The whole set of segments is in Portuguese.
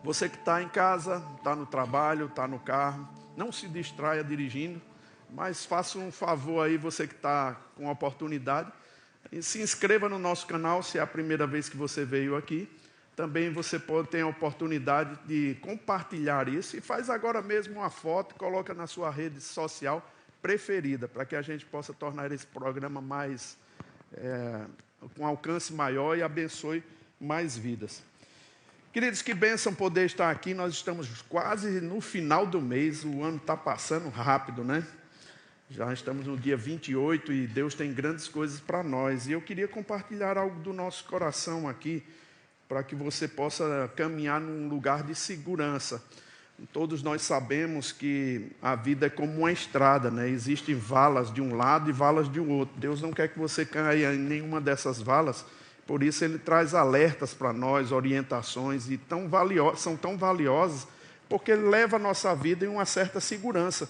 Você que está em casa, está no trabalho, está no carro, não se distraia dirigindo, mas faça um favor aí, você que está com a oportunidade, e se inscreva no nosso canal, se é a primeira vez que você veio aqui. Também você pode ter a oportunidade de compartilhar isso e faz agora mesmo uma foto, coloca na sua rede social preferida, para que a gente possa tornar esse programa mais com alcance maior e abençoe mais vidas. Queridos, que bênção poder estar aqui. Nós estamos quase no final do mês, o ano está passando rápido, né? Já estamos no dia 28 e Deus tem grandes coisas para nós. E eu queria compartilhar algo do nosso coração aqui, para que você possa caminhar num lugar de segurança. Todos nós sabemos que a vida é como uma estrada, né? Existem valas de um lado e valas de outro. Deus não quer que você caia em nenhuma dessas valas, por isso Ele traz alertas para nós, orientações, e são tão valiosas, porque Ele leva a nossa vida em uma certa segurança,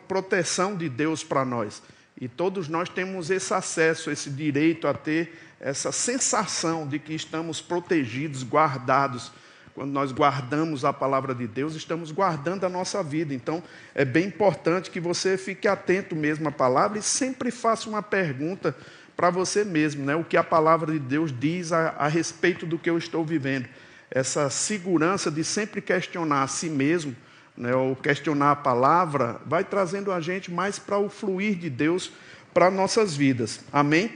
proteção de Deus para nós. E todos nós temos esse acesso, esse direito a ter essa sensação de que estamos protegidos, guardados. Quando nós guardamos a palavra de Deus, estamos guardando a nossa vida. Então, é bem importante que você fique atento mesmo à palavra e sempre faça uma pergunta para você mesmo, né? O que a palavra de Deus diz a respeito do que eu estou vivendo. Essa segurança de sempre questionar a si mesmo, né, ou questionar a palavra, vai trazendo a gente mais para o fluir de Deus para nossas vidas. Amém?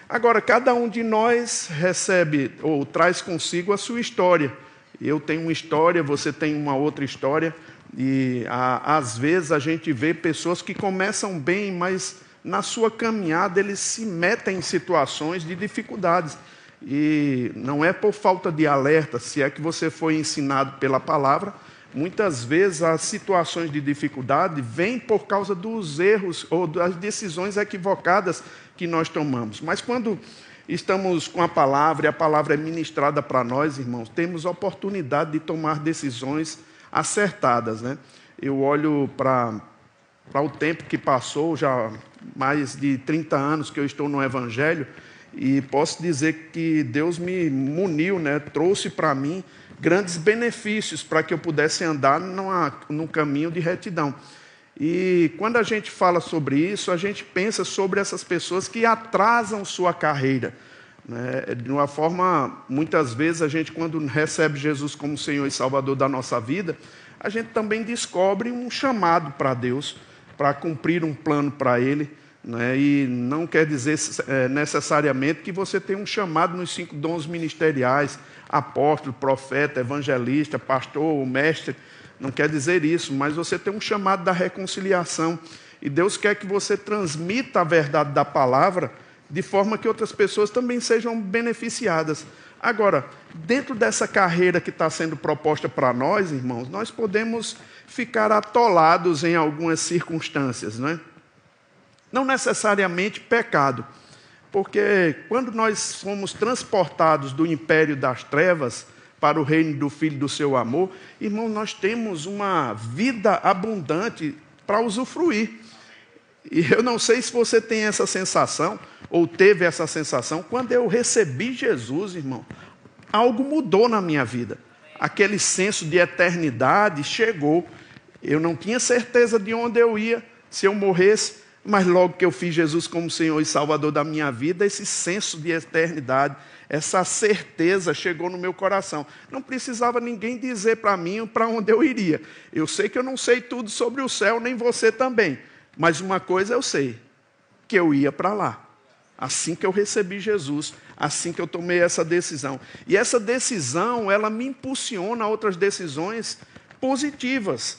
Agora, cada um de nós recebe ou traz consigo a sua história. Eu tenho uma história, você tem uma outra história, e às vezes a gente vê pessoas que começam bem, mas na sua caminhada eles se metem em situações de dificuldades. E não é por falta de alerta, se é que você foi ensinado pela palavra. Muitas vezes as situações de dificuldade vêm por causa dos erros ou das decisões equivocadas que nós tomamos. Mas quando estamos com a palavra e a palavra é ministrada para nós, irmãos, temos oportunidade de tomar decisões acertadas, né? Eu olho para o tempo que passou, já mais de 30 anos que eu estou no Evangelho, e posso dizer que Deus me muniu, né? Trouxe para mim grandes benefícios para que eu pudesse andar num caminho de retidão. E quando a gente fala sobre isso, a gente pensa sobre essas pessoas que atrasam sua carreira, né? De uma forma, muitas vezes, a gente, quando recebe Jesus como Senhor e Salvador da nossa vida, a gente também descobre um chamado para Deus, para cumprir um plano para Ele, né? E não quer dizer necessariamente que você tem um chamado nos 5 dons ministeriais, apóstolo, profeta, evangelista, pastor ou mestre. Não quer dizer isso, mas você tem um chamado da reconciliação. E Deus quer que você transmita a verdade da palavra de forma que outras pessoas também sejam beneficiadas. Agora, dentro dessa carreira que está sendo proposta para nós, irmãos, nós podemos ficar atolados em algumas circunstâncias, não é? Não necessariamente pecado, porque quando nós fomos transportados do império das trevas para o reino do Filho do seu amor, irmão, nós temos uma vida abundante para usufruir. E eu não sei se você tem essa sensação, ou teve essa sensação, quando eu recebi Jesus, irmão, algo mudou na minha vida. Aquele senso de eternidade chegou. Eu não tinha certeza de onde eu ia se eu morresse, mas logo que eu fiz Jesus como Senhor e Salvador da minha vida, esse senso de eternidade, essa certeza chegou no meu coração. Não precisava ninguém dizer para mim para onde eu iria. Eu sei que eu não sei tudo sobre o céu, nem você também. Mas uma coisa eu sei, que eu ia para lá. Assim que eu recebi Jesus, assim que eu tomei essa decisão. E essa decisão, ela me impulsiona a outras decisões positivas.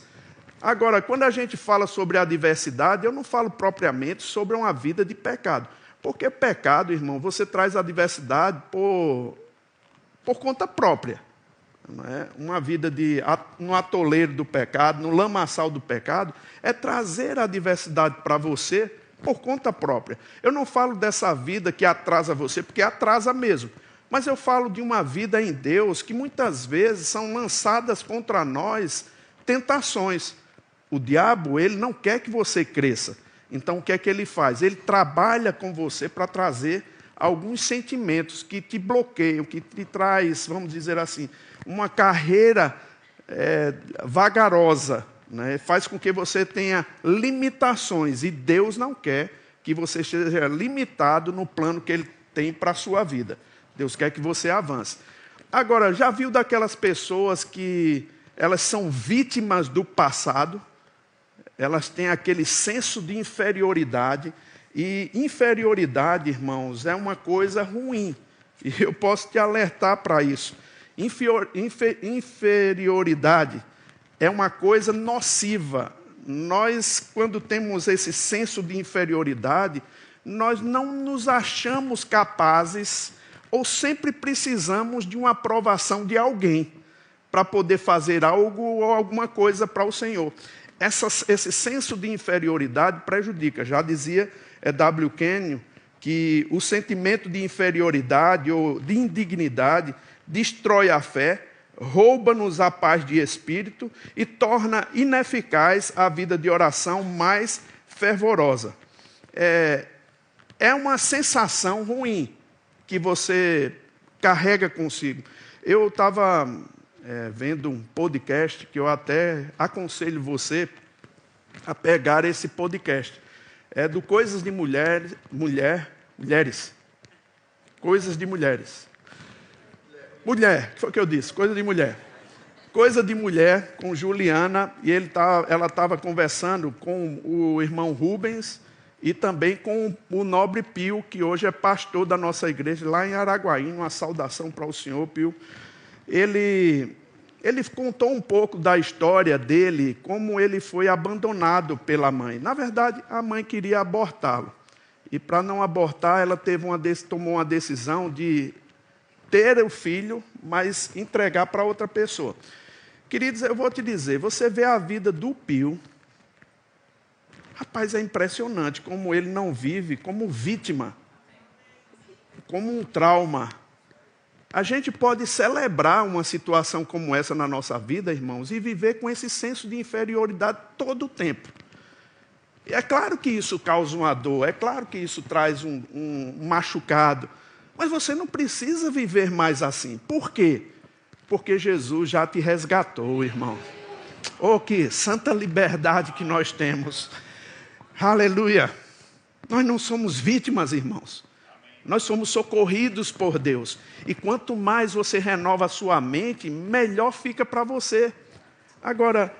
Agora, quando a gente fala sobre a adversidade, eu não falo propriamente sobre uma vida de pecado. Porque pecado, irmão, você traz a adversidade por conta própria. Não é? Uma vida no atoleiro do pecado, no lamaçal do pecado, é trazer a adversidade para você por conta própria. Eu não falo dessa vida que atrasa você, porque atrasa mesmo. Mas eu falo de uma vida em Deus que muitas vezes são lançadas contra nós tentações. O diabo, ele não quer que você cresça. Então, o que é que ele faz? Ele trabalha com você para trazer alguns sentimentos que te bloqueiam, que te traz, vamos dizer assim, uma carreira vagarosa, né? Faz com que você tenha limitações, e Deus não quer que você esteja limitado no plano que Ele tem para a sua vida. Deus quer que você avance. Agora, já viu daquelas pessoas que elas são vítimas do passado? Elas têm aquele senso de inferioridade, e inferioridade, irmãos, é uma coisa ruim, e eu posso te alertar para isso. Inferioridade é uma coisa nociva. Nós, quando temos esse senso de inferioridade, nós não nos achamos capazes, ou sempre precisamos de uma aprovação de alguém para poder fazer algo ou alguma coisa para o Senhor. Esse senso de inferioridade prejudica. Já dizia W. Kenyon que o sentimento de inferioridade ou de indignidade destrói a fé, rouba-nos a paz de espírito e torna ineficaz a vida de oração mais fervorosa. É uma sensação ruim que você carrega consigo. Eu estava vendo um podcast que eu até aconselho você a pegar esse podcast. É do Coisas de Mulheres. Coisas de Mulheres. Mulher, que foi o que eu disse? Coisa de mulher. Coisa de Mulher, com Juliana, e ela estava conversando com o irmão Rubens e também com o nobre Pio, que hoje é pastor da nossa igreja lá em Araguaína. Uma saudação para o senhor Pio. Ele contou um pouco da história dele, como ele foi abandonado pela mãe. Na verdade, a mãe queria abortá-lo. E para não abortar, ela tomou uma decisão de ter o filho, mas entregar para outra pessoa. Queridos, eu vou te dizer, você vê a vida do Pio, rapaz, é impressionante como ele não vive como vítima, como um trauma. A gente pode celebrar uma situação como essa na nossa vida, irmãos, e viver com esse senso de inferioridade todo o tempo. E é claro que isso causa uma dor, é claro que isso traz um machucado, mas você não precisa viver mais assim. Por quê? Porque Jesus já te resgatou, irmão. Oh, que santa liberdade que nós temos. Aleluia. Nós não somos vítimas, irmãos. Nós somos socorridos por Deus. E quanto mais você renova a sua mente, melhor fica para você. Agora,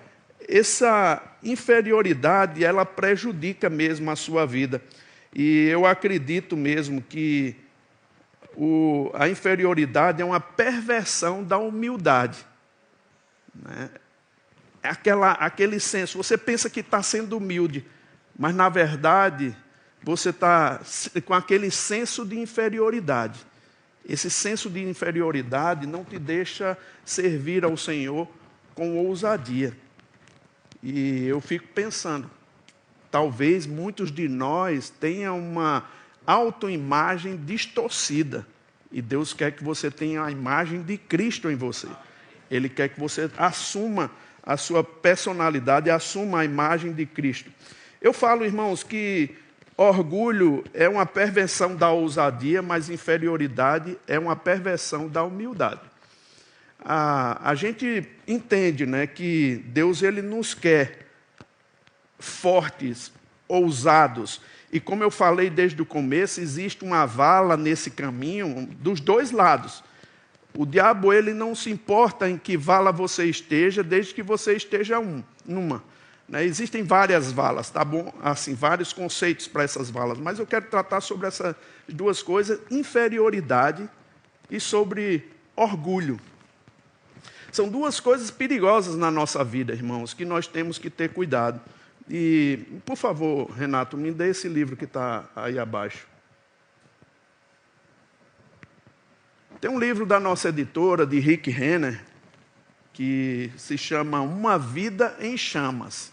essa inferioridade, ela prejudica mesmo a sua vida. E eu acredito mesmo que a inferioridade é uma perversão da humildade. Né? É aquele senso, você pensa que está sendo humilde, mas na verdade você está com aquele senso de inferioridade. Esse senso de inferioridade não te deixa servir ao Senhor com ousadia. E eu fico pensando, talvez muitos de nós tenham uma autoimagem distorcida. E Deus quer que você tenha a imagem de Cristo em você. Ele quer que você assuma a sua personalidade, assuma a imagem de Cristo. Eu falo, irmãos, que orgulho é uma perversão da ousadia, mas inferioridade é uma perversão da humildade. A gente entende, né, que Deus ele nos quer fortes, ousados. E como eu falei desde o começo, existe uma vala nesse caminho dos dois lados. O diabo ele não se importa em que vala você esteja, desde que você esteja numa. Né? Existem várias valas, tá bom? Assim, vários conceitos para essas valas, mas eu quero tratar sobre essas duas coisas, inferioridade e sobre orgulho. São duas coisas perigosas na nossa vida, irmãos, que nós temos que ter cuidado. E, por favor, Renato, me dê esse livro que está aí abaixo. Tem um livro da nossa editora, de Rick Renner, que se chama Uma Vida em Chamas.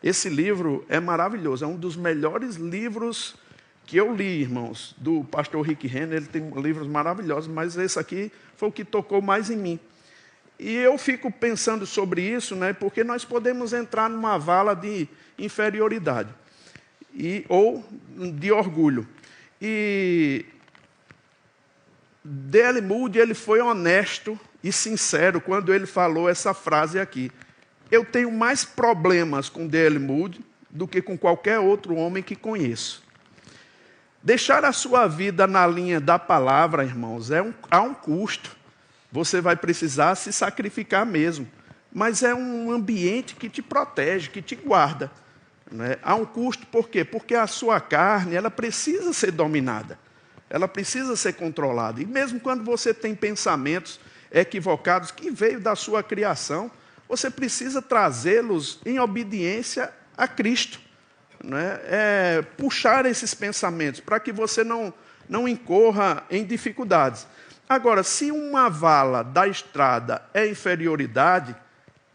Esse livro é maravilhoso, é um dos melhores livros que eu li, irmãos, do pastor Rick Renner. Ele tem livros maravilhosos, mas esse aqui foi o que tocou mais em mim. E eu fico pensando sobre isso, né, porque nós podemos entrar numa vala de inferioridade ou de orgulho. E D.L. Moody, ele foi honesto e sincero quando ele falou essa frase aqui. Eu tenho mais problemas com D.L. Moody do que com qualquer outro homem que conheço. Deixar a sua vida na linha da palavra, irmãos, há um custo. Você vai precisar se sacrificar mesmo. Mas é um ambiente que te protege, que te guarda. Né? Há um custo, por quê? Porque a sua carne, ela precisa ser dominada. Ela precisa ser controlada. E mesmo quando você tem pensamentos equivocados que veio da sua criação, você precisa trazê-los em obediência a Cristo. Né? Puxar esses pensamentos para que você não incorra em dificuldades. Agora, se uma vala da estrada é inferioridade,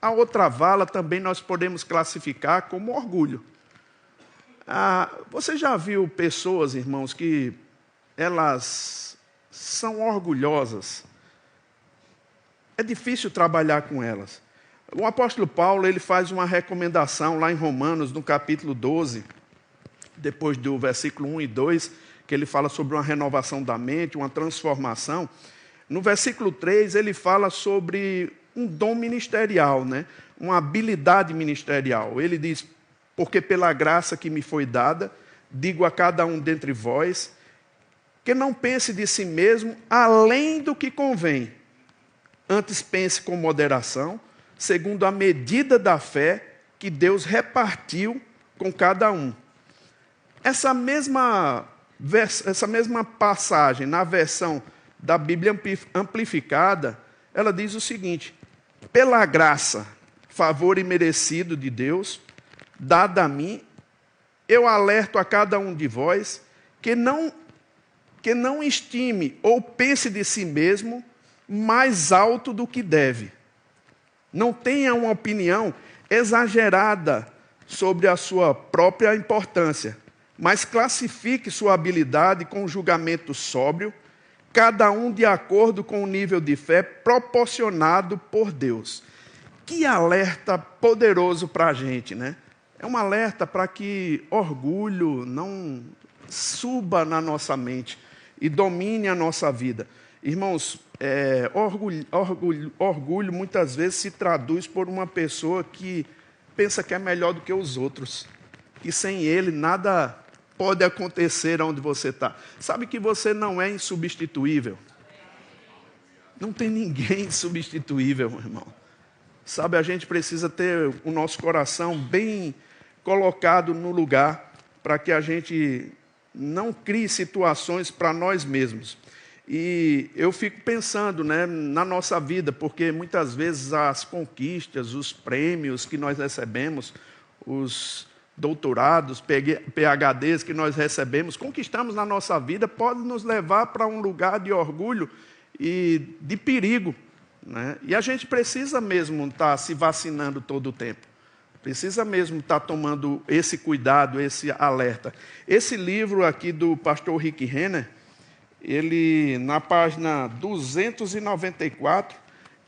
a outra vala também nós podemos classificar como orgulho. Você já viu pessoas, irmãos, que elas são orgulhosas? É difícil trabalhar com elas. O apóstolo Paulo, ele faz uma recomendação lá em Romanos, no capítulo 12, depois do versículo 1 e 2, que ele fala sobre uma renovação da mente, uma transformação. No versículo 3, ele fala sobre um dom ministerial, né? Uma habilidade ministerial. Ele diz, porque pela graça que me foi dada, digo a cada um dentre vós, que não pense de si mesmo além do que convém. Antes pense com moderação, segundo a medida da fé que Deus repartiu com cada um. Essa mesma passagem, na versão da Bíblia amplificada, ela diz o seguinte: pela graça, favor imerecido de Deus, dada a mim, eu alerto a cada um de vós que não estime ou pense de si mesmo mais alto do que deve. Não tenha uma opinião exagerada sobre a sua própria importância, mas classifique sua habilidade com julgamento sóbrio, cada um de acordo com o nível de fé proporcionado por Deus. Que alerta poderoso para a gente, né? É um alerta para que orgulho não suba na nossa mente e domine a nossa vida. Irmãos, orgulho muitas vezes se traduz por uma pessoa que pensa que é melhor do que os outros, que sem ele nada pode acontecer onde você está. Sabe que você não é insubstituível? Não tem ninguém insubstituível, irmão. Sabe, a gente precisa ter o nosso coração bem colocado no lugar para que a gente não crie situações para nós mesmos. E eu fico pensando, né, na nossa vida, porque muitas vezes as conquistas, os prêmios que nós recebemos, os doutorados, PhDs que nós recebemos, conquistamos na nossa vida, pode nos levar para um lugar de orgulho e de perigo. Né? E a gente precisa mesmo estar se vacinando todo o tempo. Precisa mesmo estar tomando esse cuidado, esse alerta. Esse livro aqui do pastor Rick Renner, ele, na página 294,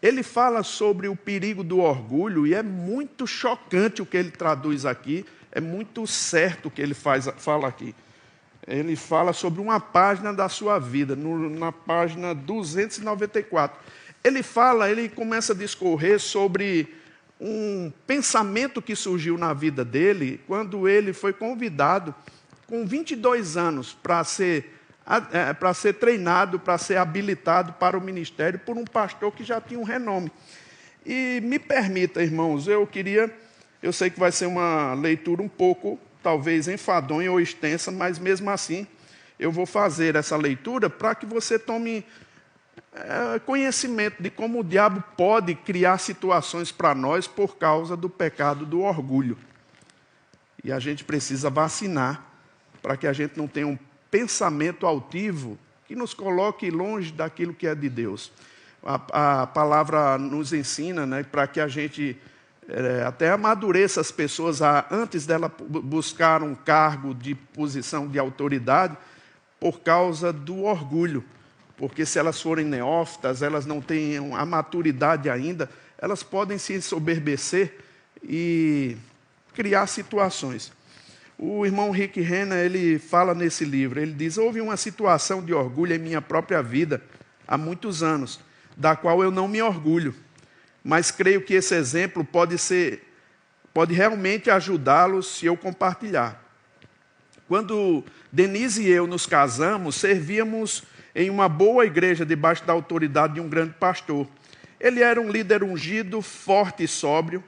ele fala sobre o perigo do orgulho e é muito chocante o que ele traduz aqui, é muito certo o que ele fala aqui. Ele fala sobre uma página da sua vida, na página 294. Ele começa a discorrer sobre um pensamento que surgiu na vida dele quando ele foi convidado, com 22 anos, para ser treinado, para ser habilitado para o ministério por um pastor que já tinha um renome. E me permita, irmãos, eu sei que vai ser uma leitura um pouco, talvez, enfadonha ou extensa, mas mesmo assim, eu vou fazer essa leitura para que você tome conhecimento de como o diabo pode criar situações para nós por causa do pecado do orgulho. E a gente precisa vacinar para que a gente não tenha um pensamento altivo que nos coloque longe daquilo que é de Deus. A palavra nos ensina, né, para que a gente até amadureça as pessoas antes dela buscar um cargo de posição de autoridade por causa do orgulho. Porque se elas forem neófitas, elas não tenham a maturidade ainda, elas podem se ensoberbecer e criar situações. O irmão Rick Renner, ele fala nesse livro, ele diz: houve uma situação de orgulho em minha própria vida há muitos anos, da qual eu não me orgulho, mas creio que esse exemplo pode realmente ajudá-los se eu compartilhar. Quando Denise e eu nos casamos, servíamos em uma boa igreja debaixo da autoridade de um grande pastor. Ele era um líder ungido, forte e sóbrio,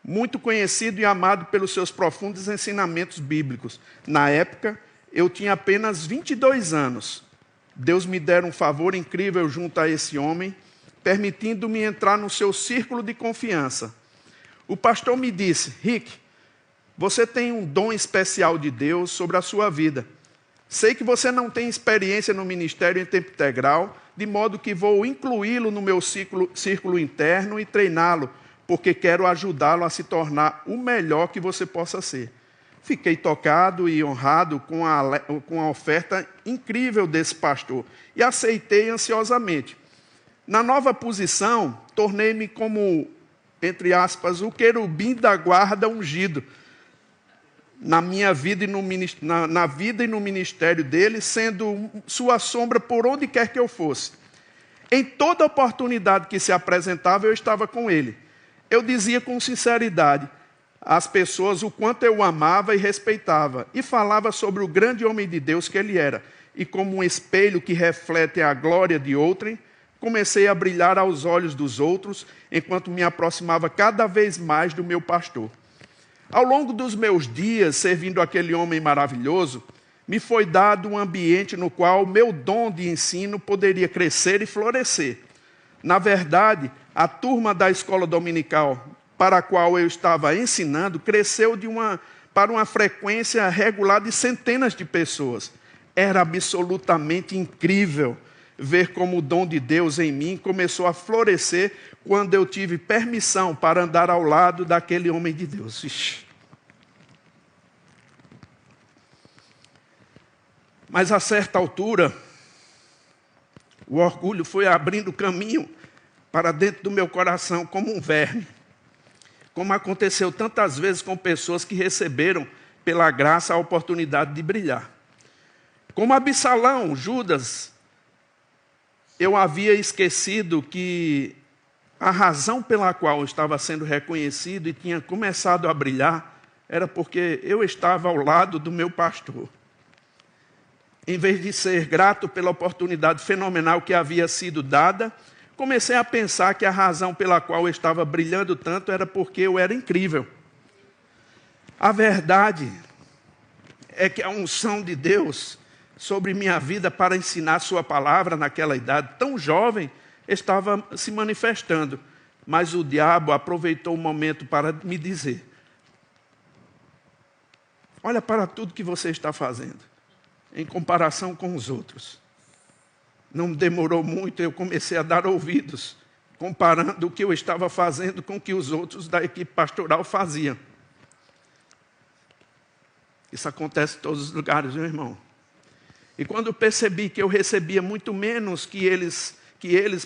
muito conhecido e amado pelos seus profundos ensinamentos bíblicos. Na época, eu tinha apenas 22 anos. Deus me dera um favor incrível junto a esse homem, permitindo-me entrar no seu círculo de confiança. O pastor me disse: Rick, você tem um dom especial de Deus sobre a sua vida. Sei que você não tem experiência no ministério em tempo integral, de modo que vou incluí-lo no meu círculo interno e treiná-lo, porque quero ajudá-lo a se tornar o melhor que você possa ser. Fiquei tocado e honrado com a oferta incrível desse pastor e aceitei ansiosamente. Na nova posição, tornei-me como, entre aspas, o querubim da guarda ungido na minha vida e na vida e no ministério dele, sendo sua sombra por onde quer que eu fosse. Em toda oportunidade que se apresentava, eu estava com ele. Eu dizia com sinceridade às pessoas o quanto eu o amava e respeitava, e falava sobre o grande homem de Deus que ele era. E como um espelho que reflete a glória de outrem, comecei a brilhar aos olhos dos outros, enquanto me aproximava cada vez mais do meu pastor. Ao longo dos meus dias, servindo aquele homem maravilhoso, me foi dado um ambiente no qual o meu dom de ensino poderia crescer e florescer. Na verdade, a turma da escola dominical para a qual eu estava ensinando cresceu para uma frequência regular de centenas de pessoas. Era absolutamente incrível ver como o dom de Deus em mim começou a florescer quando eu tive permissão para andar ao lado daquele homem de Deus. Ixi. Mas a certa altura, o orgulho foi abrindo caminho para dentro do meu coração como um verme, como aconteceu tantas vezes com pessoas que receberam pela graça a oportunidade de brilhar. Como Absalão, Judas, eu havia esquecido que a razão pela qual eu estava sendo reconhecido e tinha começado a brilhar era porque eu estava ao lado do meu pastor. Em vez de ser grato pela oportunidade fenomenal que havia sido dada, comecei a pensar que a razão pela qual eu estava brilhando tanto era porque eu era incrível. A verdade é que a unção de Deus sobre minha vida para ensinar sua palavra naquela idade tão jovem estava se manifestando. Mas o diabo aproveitou o momento para me dizer: olha para tudo que você está fazendo, em comparação com os outros. Não demorou muito, eu comecei a dar ouvidos, comparando o que eu estava fazendo com o que os outros da equipe pastoral faziam. Isso acontece em todos os lugares, meu irmão. E quando eu percebi que eu recebia muito menos que eles,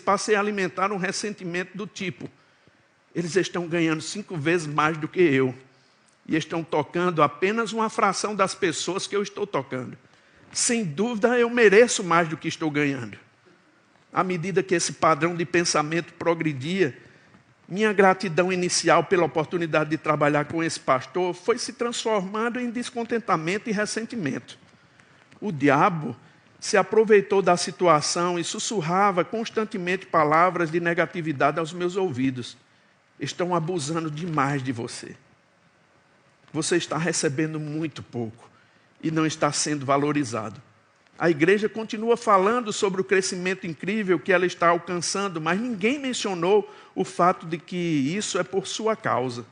passei a alimentar um ressentimento do tipo: eles estão ganhando 5 vezes mais do que eu, e estão tocando apenas uma fração das pessoas que eu estou tocando. Sem dúvida, eu mereço mais do que estou ganhando. À medida que esse padrão de pensamento progredia, minha gratidão inicial pela oportunidade de trabalhar com esse pastor foi se transformando em descontentamento e ressentimento. O diabo se aproveitou da situação e sussurrava constantemente palavras de negatividade aos meus ouvidos. Estão abusando demais de você. Você está recebendo muito pouco e não está sendo valorizado. A igreja continua falando sobre o crescimento incrível que ela está alcançando, mas ninguém mencionou o fato de que isso é por sua causa.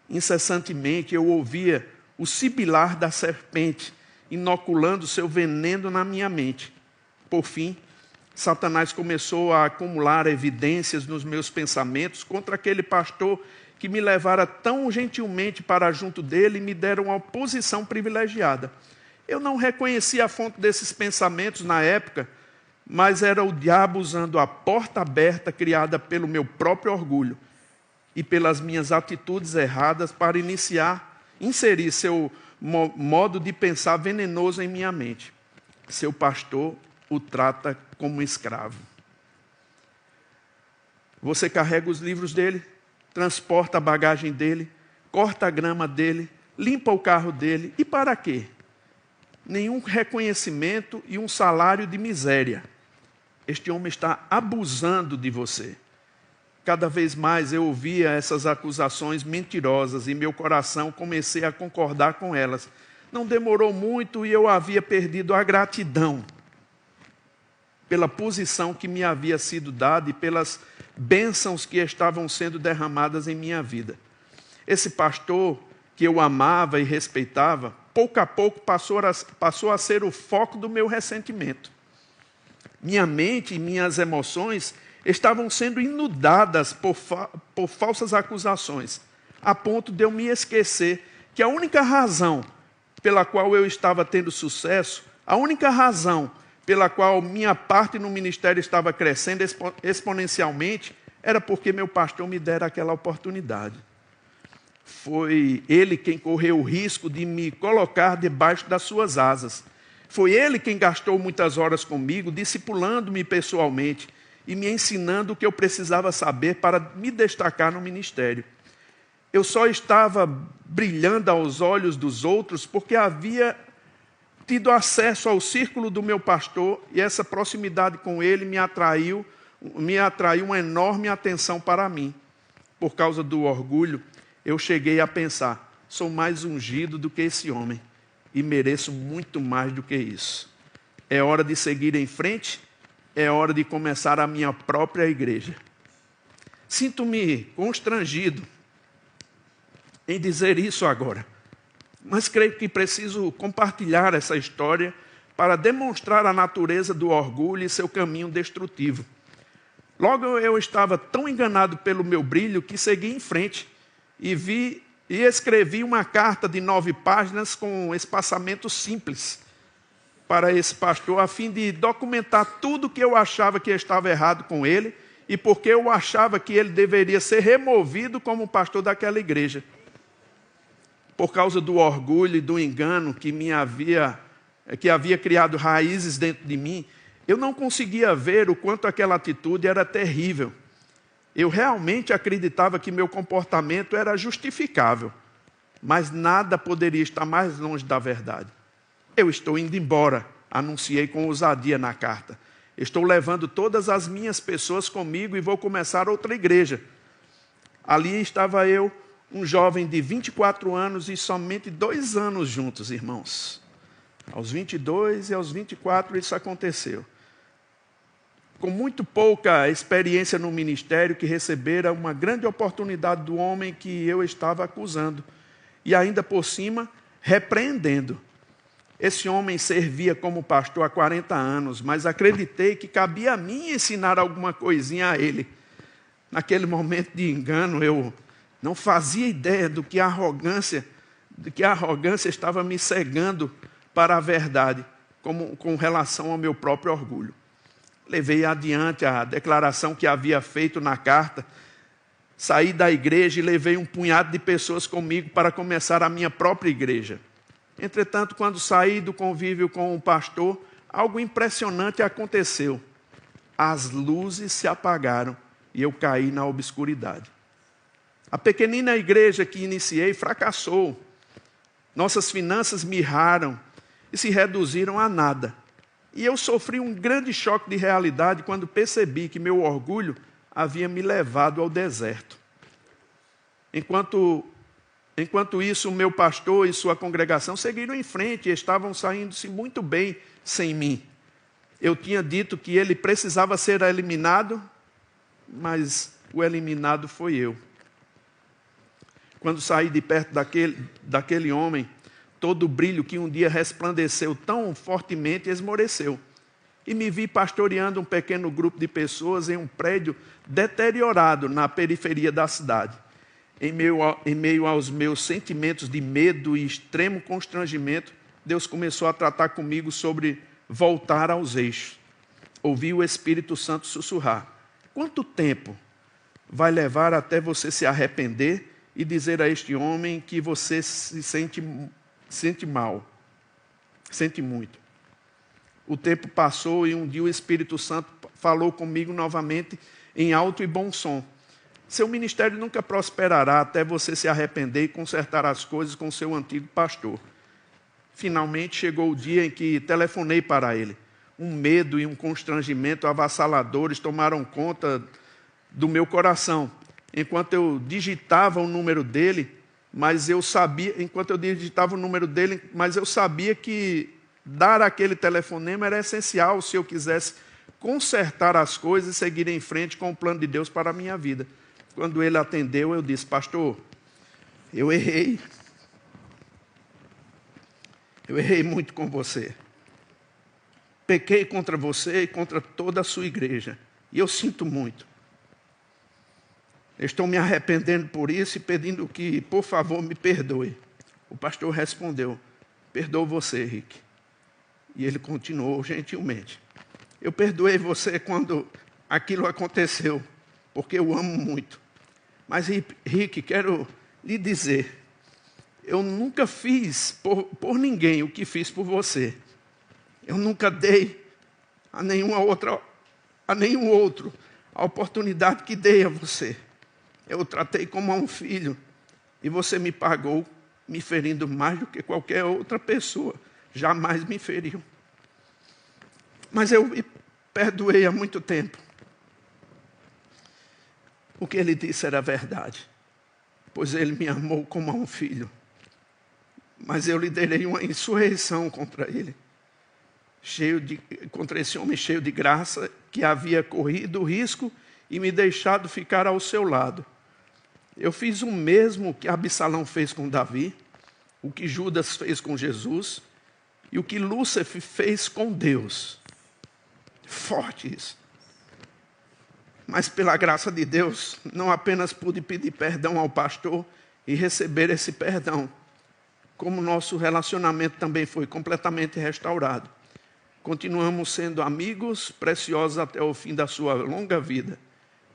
Incessantemente eu ouvia o sibilar da serpente, inoculando seu veneno na minha mente. Por fim, Satanás começou a acumular evidências nos meus pensamentos contra aquele pastor que me levara tão gentilmente para junto dele e me deram uma posição privilegiada. Eu não reconhecia a fonte desses pensamentos na época, mas era o diabo usando a porta aberta criada pelo meu próprio orgulho e pelas minhas atitudes erradas para inserir seu modo de pensar venenoso em minha mente. Seu pastor o trata como escravo. Você carrega os livros dele, transporta a bagagem dele, corta a grama dele, limpa o carro dele. E para quê? Nenhum reconhecimento e um salário de miséria. Este homem está abusando de você. Cada vez mais eu ouvia essas acusações mentirosas e meu coração comecei a concordar com elas. Não demorou muito e eu havia perdido a gratidão pela posição que me havia sido dada e pelas bênçãos que estavam sendo derramadas em minha vida. Esse pastor que eu amava e respeitava, pouco a pouco passou a ser o foco do meu ressentimento. Minha mente e minhas emoções estavam sendo inundadas por falsas acusações, a ponto de eu me esquecer que a única razão pela qual eu estava tendo sucesso, a única razão pela qual minha parte no ministério estava crescendo exponencialmente, era porque meu pastor me dera aquela oportunidade. Foi ele quem correu o risco de me colocar debaixo das suas asas. Foi ele quem gastou muitas horas comigo, discipulando-me pessoalmente e me ensinando o que eu precisava saber para me destacar no ministério. Eu só estava brilhando aos olhos dos outros porque havia tido acesso ao círculo do meu pastor e essa proximidade com ele me atraiu uma enorme atenção para mim. Por causa do orgulho, eu cheguei a pensar, sou mais ungido do que esse homem e mereço muito mais do que isso. É hora de seguir em frente, é hora de começar a minha própria igreja. Sinto-me constrangido em dizer isso agora, mas creio que preciso compartilhar essa história para demonstrar a natureza do orgulho e seu caminho destrutivo. Logo eu estava tão enganado pelo meu brilho que segui em frente e escrevi uma carta de 9 páginas com um espaçamento simples para esse pastor, a fim de documentar tudo que eu achava que estava errado com ele e porque eu achava que ele deveria ser removido como pastor daquela igreja. Por causa do orgulho e do engano que havia criado raízes dentro de mim, eu não conseguia ver o quanto aquela atitude era terrível. Eu realmente acreditava que meu comportamento era justificável, mas nada poderia estar mais longe da verdade. Eu estou indo embora, anunciei com ousadia na carta. Estou levando todas as minhas pessoas comigo e vou começar outra igreja. Ali estava eu, um jovem de 24 anos e somente 2 anos juntos, irmãos. Aos 22 e aos 24 isso aconteceu. Com muito pouca experiência no ministério, que recebera uma grande oportunidade do homem que eu estava acusando. E ainda por cima, repreendendo. Esse homem servia como pastor há 40 anos, mas acreditei que cabia a mim ensinar alguma coisinha a ele. Naquele momento de engano, eu não fazia ideia de que a arrogância estava me cegando para a verdade, com relação ao meu próprio orgulho. Levei adiante a declaração que havia feito na carta, saí da igreja e levei um punhado de pessoas comigo para começar a minha própria igreja. Entretanto, quando saí do convívio com o pastor, algo impressionante aconteceu. As luzes se apagaram e eu caí na obscuridade. A pequenina igreja que iniciei fracassou. Nossas finanças mirraram e se reduziram a nada. E eu sofri um grande choque de realidade quando percebi que meu orgulho havia me levado ao deserto. Enquanto isso, o meu pastor e sua congregação seguiram em frente e estavam saindo-se muito bem sem mim. Eu tinha dito que ele precisava ser eliminado, mas o eliminado foi eu. Quando saí de perto daquele homem, todo o brilho que um dia resplandeceu tão fortemente esmoreceu. E me vi pastoreando um pequeno grupo de pessoas em um prédio deteriorado na periferia da cidade. Em meio aos meus sentimentos de medo e extremo constrangimento, Deus começou a tratar comigo sobre voltar aos eixos. Ouvi o Espírito Santo sussurrar: quanto tempo vai levar até você se arrepender e dizer a este homem que você se sente mal, sente muito? O tempo passou e um dia o Espírito Santo falou comigo novamente em alto e bom som. Seu ministério nunca prosperará até você se arrepender e consertar as coisas com seu antigo pastor. Finalmente chegou o dia em que telefonei para ele. Um medo e um constrangimento avassaladores tomaram conta do meu coração. Enquanto eu digitava o número dele, mas eu sabia que dar aquele telefonema era essencial se eu quisesse consertar as coisas e seguir em frente com o plano de Deus para a minha vida. Quando ele atendeu, eu disse: pastor, eu errei. Eu errei muito com você. Pequei contra você e contra toda a sua igreja. E eu sinto muito. Estou me arrependendo por isso e pedindo que, por favor, me perdoe. O pastor respondeu: perdoo você, Rick. E ele continuou gentilmente: eu perdoei você quando aquilo aconteceu, porque eu amo muito. Mas, Rick, quero lhe dizer, eu nunca fiz por ninguém o que fiz por você. Eu nunca dei a nenhum outro a oportunidade que dei a você. Eu o tratei como a um filho e você me pagou, me ferindo mais do que qualquer outra pessoa jamais me feriu. Mas eu me perdoei há muito tempo. O que ele disse era verdade, pois ele me amou como a um filho. Mas eu liderei uma insurreição contra ele, contra esse homem cheio de graça, que havia corrido o risco e me deixado ficar ao seu lado. Eu fiz o mesmo que Absalão fez com Davi, o que Judas fez com Jesus e o que Lúcifer fez com Deus. Forte isso. Mas pela graça de Deus, não apenas pude pedir perdão ao pastor e receber esse perdão, como nosso relacionamento também foi completamente restaurado. Continuamos sendo amigos preciosos até o fim da sua longa vida.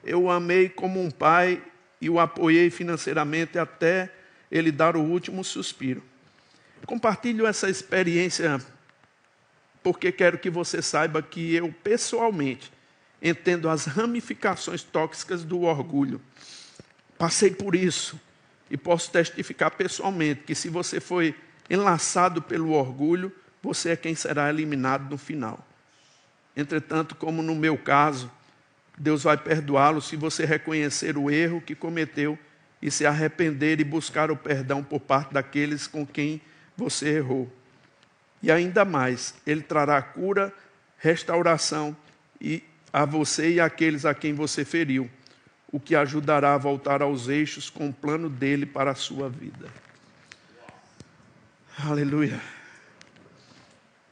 Eu o amei como um pai e o apoiei financeiramente até ele dar o último suspiro. Compartilho essa experiência porque quero que você saiba que eu, pessoalmente, entendo as ramificações tóxicas do orgulho. Passei por isso e posso testificar pessoalmente que se você foi enlaçado pelo orgulho, você é quem será eliminado no final. Entretanto, como no meu caso, Deus vai perdoá-lo se você reconhecer o erro que cometeu e se arrepender e buscar o perdão por parte daqueles com quem você errou. E ainda mais, Ele trará cura, restauração a você e àqueles a quem você feriu, o que ajudará a voltar aos eixos com o plano dele para a sua vida. Aleluia.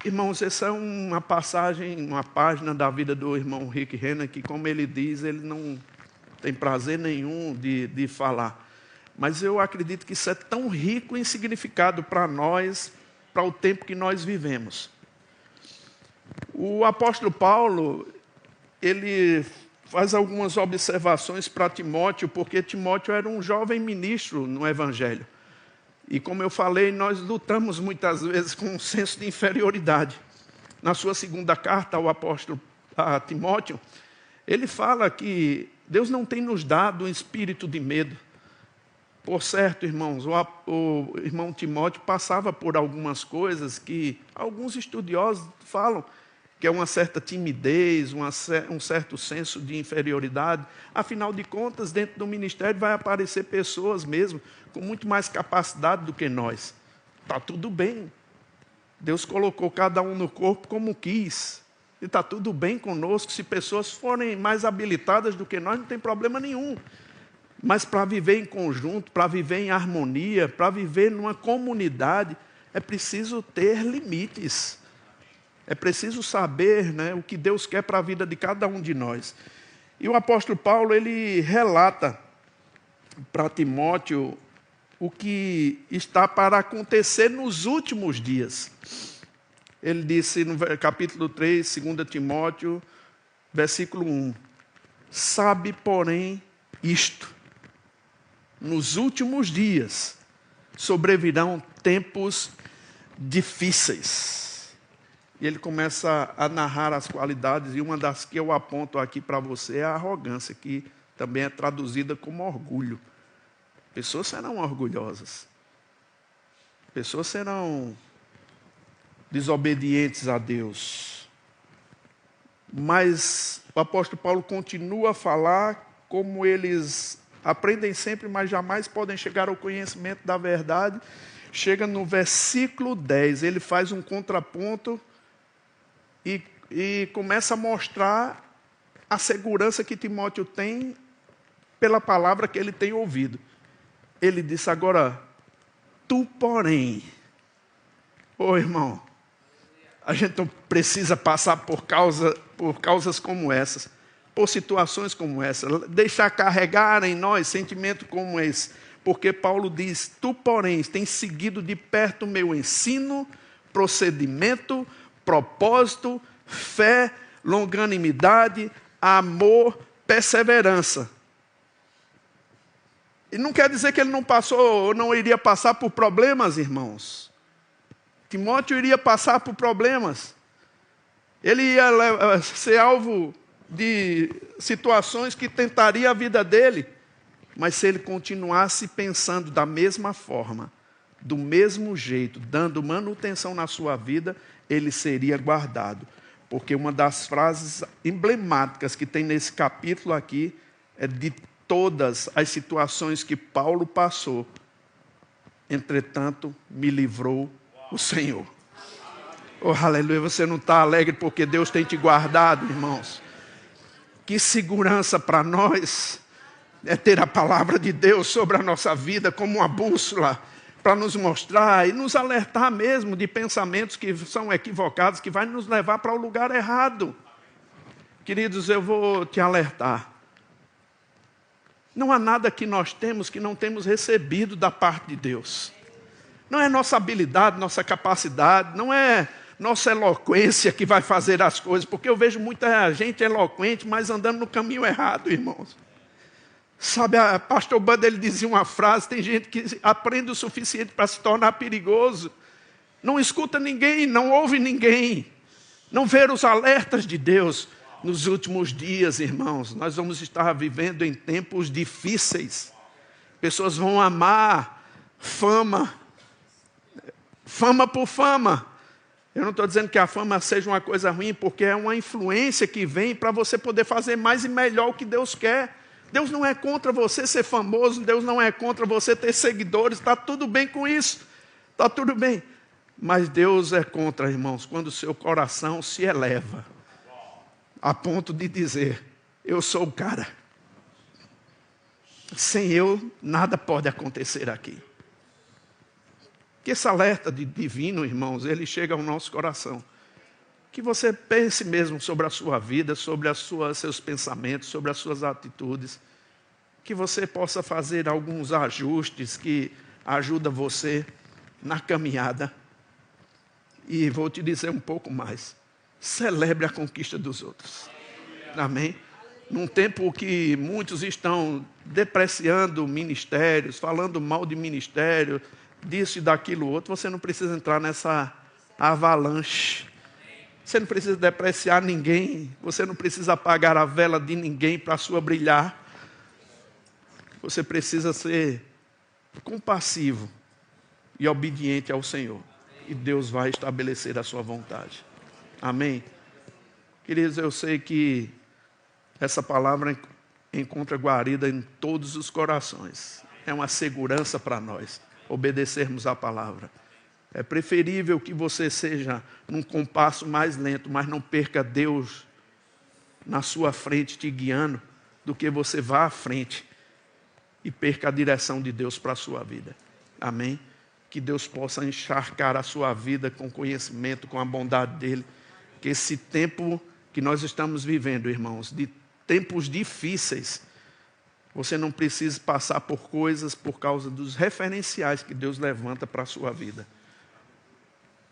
Irmãos, essa é uma passagem, uma página da vida do irmão Rick Renner, que, como ele diz, ele não tem prazer nenhum de falar. Mas eu acredito que isso é tão rico em significado para nós, para o tempo que nós vivemos. O apóstolo Paulo, ele faz algumas observações para Timóteo, porque Timóteo era um jovem ministro no Evangelho. E como eu falei, nós lutamos muitas vezes com um senso de inferioridade. Na sua segunda carta ao apóstolo a Timóteo, ele fala que Deus não tem nos dado um espírito de medo. Por certo, irmãos, o irmão Timóteo passava por algumas coisas que alguns estudiosos falam que é uma certa timidez, um certo senso de inferioridade. Afinal de contas, dentro do ministério vai aparecer pessoas mesmo com muito mais capacidade do que nós. Está tudo bem. Deus colocou cada um no corpo como quis. E está tudo bem conosco. Se pessoas forem mais habilitadas do que nós, não tem problema nenhum. Mas para viver em conjunto, para viver em harmonia, para viver numa comunidade, é preciso ter limites. É preciso saber, né, o que Deus quer para a vida de cada um de nós. E o apóstolo Paulo, ele relata para Timóteo o que está para acontecer nos últimos dias. Ele disse no capítulo 3, 2 Timóteo, versículo 1. Sabe, porém, isto. Nos últimos dias sobrevirão tempos difíceis. E ele começa a narrar as qualidades, e uma das que eu aponto aqui para você é a arrogância, que também é traduzida como orgulho. Pessoas serão orgulhosas. Pessoas serão desobedientes a Deus. Mas o apóstolo Paulo continua a falar como eles aprendem sempre, mas jamais podem chegar ao conhecimento da verdade. Chega no versículo 10, ele faz um contraponto e começa a mostrar a segurança que Timóteo tem pela palavra que ele tem ouvido. Ele disse agora, tu porém, irmão, a gente não precisa passar por causas como essas, por situações como essa, deixar carregar em nós sentimento como esse, porque Paulo diz, tu porém tens seguido de perto o meu ensino, procedimento, propósito, fé, longanimidade, amor, perseverança. E não quer dizer que ele não passou ou não iria passar por problemas, irmãos. Timóteo iria passar por problemas. Ele ia ser alvo de situações que tentaria a vida dele. Mas se ele continuasse pensando da mesma forma, do mesmo jeito, dando manutenção na sua vida, ele seria guardado. Porque uma das frases emblemáticas que tem nesse capítulo aqui é de todas as situações que Paulo passou. Entretanto, me livrou o Senhor. Oh, aleluia, você não está alegre porque Deus tem te guardado, irmãos. Que segurança para nós é ter a palavra de Deus sobre a nossa vida como uma bússola para nos mostrar e nos alertar mesmo de pensamentos que são equivocados, que vai nos levar para o lugar errado. Queridos, eu vou te alertar. Não há nada que nós temos que não temos recebido da parte de Deus. Não é nossa habilidade, nossa capacidade, não é nossa eloquência que vai fazer as coisas, porque eu vejo muita gente eloquente, mas andando no caminho errado, irmãos. Sabe, a pastor Banda, ele dizia uma frase, tem gente que aprende o suficiente para se tornar perigoso. Não escuta ninguém, não ouve ninguém. Não vê os alertas de Deus. Nos últimos dias, irmãos, nós vamos estar vivendo em tempos difíceis. Pessoas vão amar fama. Fama por fama. Eu não estou dizendo que a fama seja uma coisa ruim, porque é uma influência que vem para você poder fazer mais e melhor o que Deus quer. Deus não é contra você ser famoso, Deus não é contra você ter seguidores, está tudo bem com isso, está tudo bem. Mas Deus é contra, irmãos, quando o seu coração se eleva, a ponto de dizer, eu sou o cara. Sem eu, nada pode acontecer aqui. Que esse alerta divino, irmãos, ele chega ao nosso coração. Que você pense mesmo sobre a sua vida, sobre seus pensamentos, sobre as suas atitudes. Que você possa fazer alguns ajustes que ajudam você na caminhada. E vou te dizer um pouco mais. Celebre a conquista dos outros. Amém? Num tempo que muitos estão depreciando ministérios, falando mal de ministério, disso e daquilo outro, você não precisa entrar nessa avalanche. Você não precisa depreciar ninguém. Você não precisa apagar a vela de ninguém para a sua brilhar. Você precisa ser compassivo e obediente ao Senhor. E Deus vai estabelecer a sua vontade. Amém? Queridos, eu sei que essa palavra encontra guarida em todos os corações. É uma segurança para nós obedecermos a palavra. É preferível que você seja num compasso mais lento, mas não perca Deus na sua frente te guiando, do que você vá à frente e perca a direção de Deus para a sua vida. Amém? Que Deus possa encharcar a sua vida com conhecimento, com a bondade dEle. Que esse tempo que nós estamos vivendo, irmãos, de tempos difíceis, você não precisa passar por coisas por causa dos referenciais que Deus levanta para a sua vida.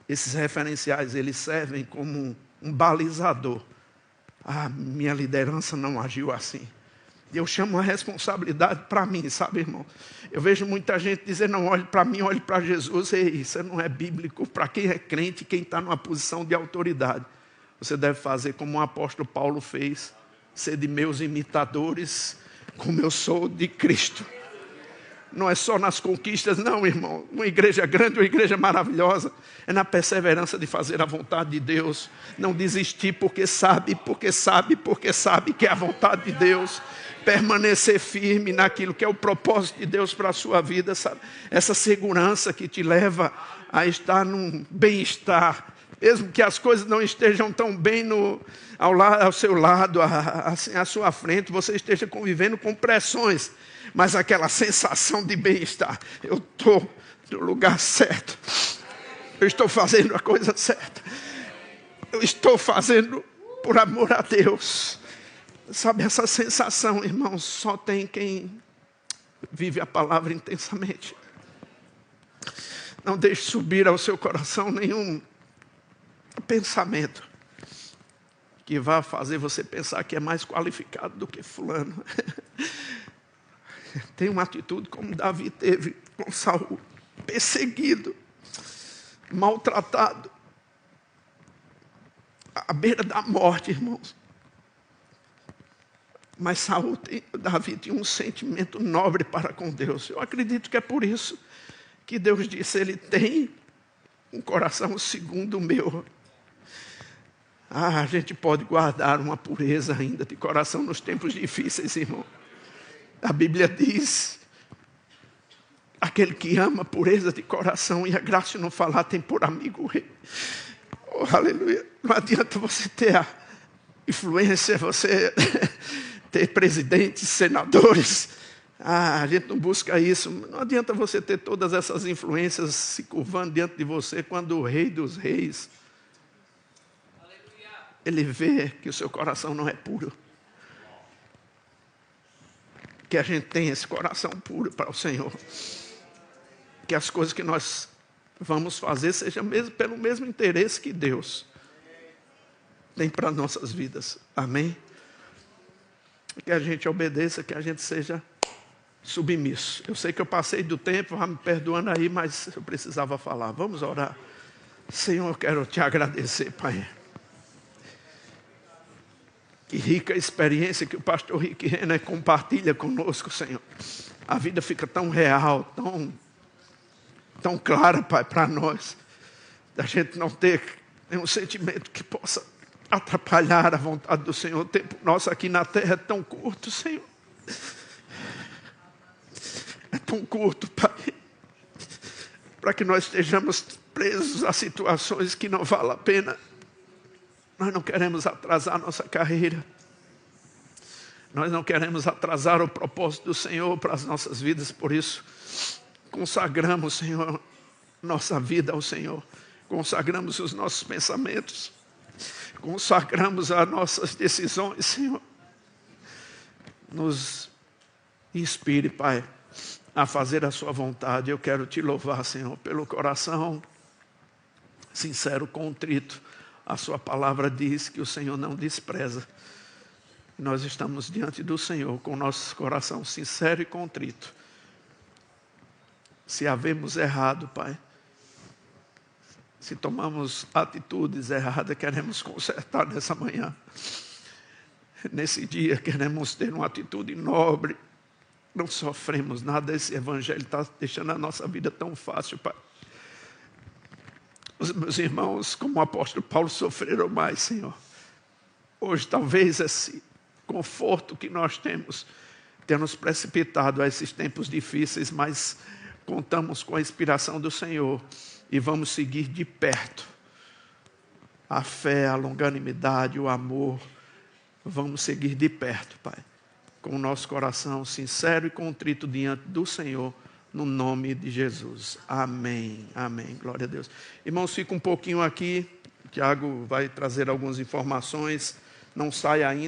Esses referenciais, eles servem como um balizador. Ah, minha liderança não agiu assim. Eu chamo a responsabilidade para mim, sabe, irmão? Eu vejo muita gente dizer, não, olhe para mim, olhe para Jesus. Ei, isso não é bíblico. Para quem é crente, quem está numa posição de autoridade, você deve fazer como o apóstolo Paulo fez. Ser de meus imitadores, como eu sou de Cristo. Não é só nas conquistas, não, irmão. Uma igreja grande, uma igreja maravilhosa. É na perseverança de fazer a vontade de Deus. Não desistir porque sabe que é a vontade de Deus. Permanecer firme naquilo que é o propósito de Deus para a sua vida, sabe? Essa segurança que te leva a estar num bem-estar. Mesmo que as coisas não estejam tão bem ao seu lado, assim, à sua frente, você esteja convivendo com pressões. Mas aquela sensação de bem-estar. Eu estou no lugar certo. Eu estou fazendo a coisa certa. Eu estou fazendo por amor a Deus. Sabe, essa sensação, irmãos, só tem quem vive a palavra intensamente. Não deixe subir ao seu coração nenhum pensamento que vá fazer você pensar que é mais qualificado do que fulano. Tem uma atitude como Davi teve com Saul, perseguido, maltratado, à beira da morte, irmãos. Mas Davi tinha um sentimento nobre para com Deus. Eu acredito que é por isso que Deus disse, ele tem um coração segundo o meu. A gente pode guardar uma pureza ainda de coração nos tempos difíceis, irmão. A Bíblia diz, aquele que ama pureza de coração, e a graça de não falar tem por amigo o rei. Oh, aleluia. Não adianta você ter a influência, você ter presidentes, senadores. A gente não busca isso. Não adianta você ter todas essas influências se curvando diante de você, quando o rei dos reis, ele vê que o seu coração não é puro. Que a gente tenha esse coração puro para o Senhor. Que as coisas que nós vamos fazer sejam pelo mesmo interesse que Deus tem para nossas vidas. Amém? Que a gente obedeça, que a gente seja submisso. Eu sei que eu passei do tempo, vá me perdoando aí, mas eu precisava falar. Vamos orar. Senhor, eu quero te agradecer, Pai. Que rica experiência que o pastor Rick Renner compartilha conosco, Senhor. A vida fica tão real, tão clara, Pai, para nós. Da gente não ter nenhum sentimento que possa atrapalhar a vontade do Senhor. O tempo nosso aqui na terra é tão curto, Senhor. É tão curto, Pai. Para que nós estejamos presos a situações que não valem a pena. Nós não queremos atrasar a nossa carreira. Nós não queremos atrasar o propósito do Senhor para as nossas vidas. Por isso, consagramos, Senhor, nossa vida ao Senhor. Consagramos os nossos pensamentos. Consagramos as nossas decisões, Senhor. Nos inspire, Pai, a fazer a sua vontade. Eu quero te louvar, Senhor, pelo coração sincero, contrito. A sua palavra diz que o Senhor não despreza. Nós estamos diante do Senhor com o nosso coração sincero e contrito. Se havemos errado, Pai, se tomamos atitudes erradas, queremos consertar nessa manhã. Nesse dia queremos ter uma atitude nobre. Não sofremos nada. Esse evangelho está deixando a nossa vida tão fácil, Pai. Os meus irmãos, como o apóstolo Paulo, sofreram mais, Senhor. Hoje, talvez esse conforto que nós temos tenha nos precipitado a esses tempos difíceis, mas contamos com a inspiração do Senhor e vamos seguir de perto a fé, a longanimidade, o amor. Vamos seguir de perto, Pai, com o nosso coração sincero e contrito diante do Senhor. No nome de Jesus. Amém. Amém. Glória a Deus. Irmãos, fica um pouquinho aqui. O Tiago vai trazer algumas informações. Não sai ainda.